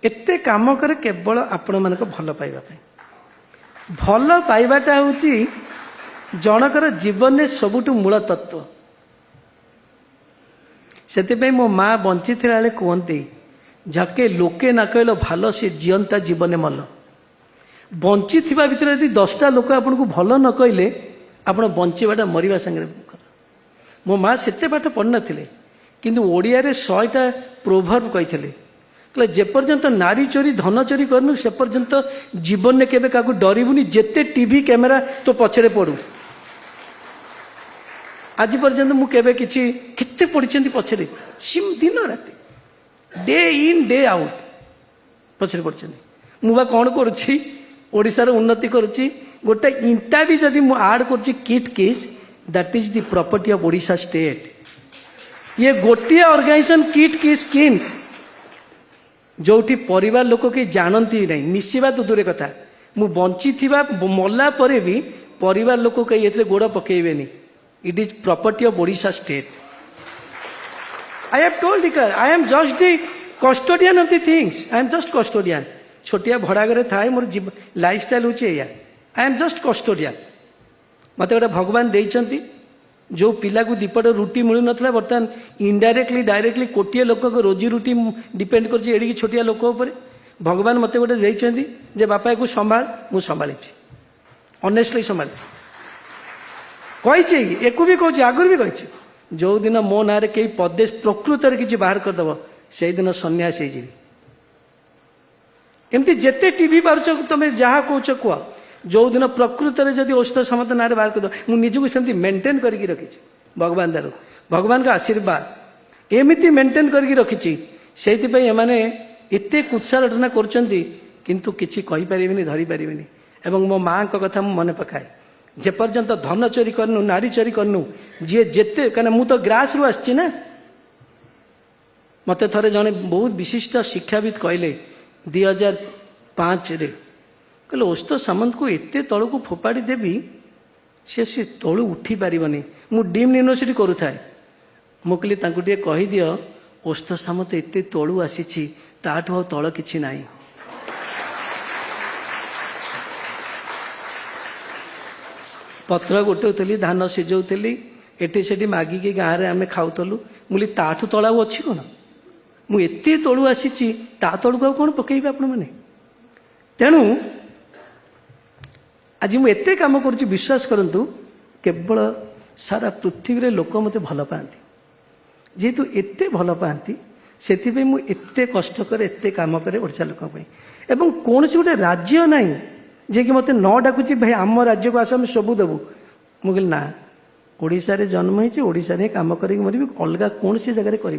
एते काम करे केवल आपण मान भल पाइबा भल पाइबाटा हूँ जनकर जीवन में सबुठ मूल तत्व से मो माँ बंची बेले कहते झके लोके न कहल भल से जीवंता जीवन मल बंची भितर यदि 10टा लोक आपन को भल न कहले आपण बंचीबाटा मरवा संगे मो माँ से पाठ पढ़ नथिले किंतु ओडिया रे 100टा प्रोभर्ब कही जेपर्यंत नारी चोरी धन चोरी करनु से पर्यंत जीवन में केबे काकू डरबुनी जेते टीवी कैमेरा तो पछरे पड़ू आज पर्यंत मु केबे किछि केते पढ़िचंती पछरे सिम दिन राति डे इन डे आउट पछरे पढ़िचंती मु बा कोन करूछि ओडिसा रे उन्नति करूछि गोटे इंटा भी जदि मु ऐड करूछि किट केस that is the property of Odisha state ये गोटे ऑर्गेनाइजेशन किट केस स्कीम्स जोठी परिवार लोक के जानती नहीं मिसिबा तो दूर कथा मु बंची थिबा मल्ला परे भी परिवार लोक कहीं एथरे गोड़ पकेबेनी it is property of Odisha state I have told it I am just the custodian of the things I am just custodian छोटिया भड़ा घरे थाए मोर लाइफ स्टाइल होची एया आई एम जस्ट कस्टोडियन मते गोटे भगवान देइचंती जो पिला को दीपट रुटी मिलू नथला बर्तमान इनडायरेक्टली डायरेक्टली कोटिए लोक को रोजी रुटी डिपेंड कर एड़ी छोटिया लोक ऊपर भगवान मते गोटे देइचंती जे बापा को संभाल मु संभाली ऑनेस्टली संभाली कही एको भी कहूँ आगुरी भी कही जो दिन मो ना कई पदे प्रकृत किसी बाहर करदेव से दिन सन्यास हो एमती जिते टीवी पार्छ तुम जहाँ कौच कह जो दिन प्रकृत में जब औषध समत ना बाहर करद मुझे सेमती मेंटेन करके रखी भगवान दारू भगवान का आशीर्वाद एमती मेंटेन करके रखी से एते कुत्सारटना किंतु किसी कहींपारे धरी पारे एवं मो माँ का कथा मन पकाए जेपर्यंत धन चोरी करनु नारी चोरी करनु जी जेते कहीं मु तो ग्रास रु आसी ना मत थे जड़े बहुत विशिष्ट शिक्षाविद कहले 2005 रे कहले औषध सामंत को एते तल को फोपाड़ी देवी सी तलू उठी पारनी मु डीम यूनिवर्सिटी करूए मुझे टे कहीदि औषध सामंत एते तलू आसी ताठू तल कि ना पत्र गोटे धान सिझौली एटी से मागिकी गाँव में आम खाऊलु मुझे ताठू तला अच्छी कौन मुझे तलू आसी ता तलू आ कौन पकईबे आपण मैंने तेणु आज मुझे कम कर विश्वास करंतु केवल सारा पृथ्वी रे लोक मत भल पाती जेहेतु एते भल पाती से मुझे कष्ट करे एते काम करे ओडिशा लोक एवं कौन से गोटे राज्य नहीं जे कि मत न डाकुची भाई आम राज्य को आस सबू देवु मुझे ना ओडिशा रे जन्म होती ओडिशा रे काम करी मरबी अलग कौन सी जगह करी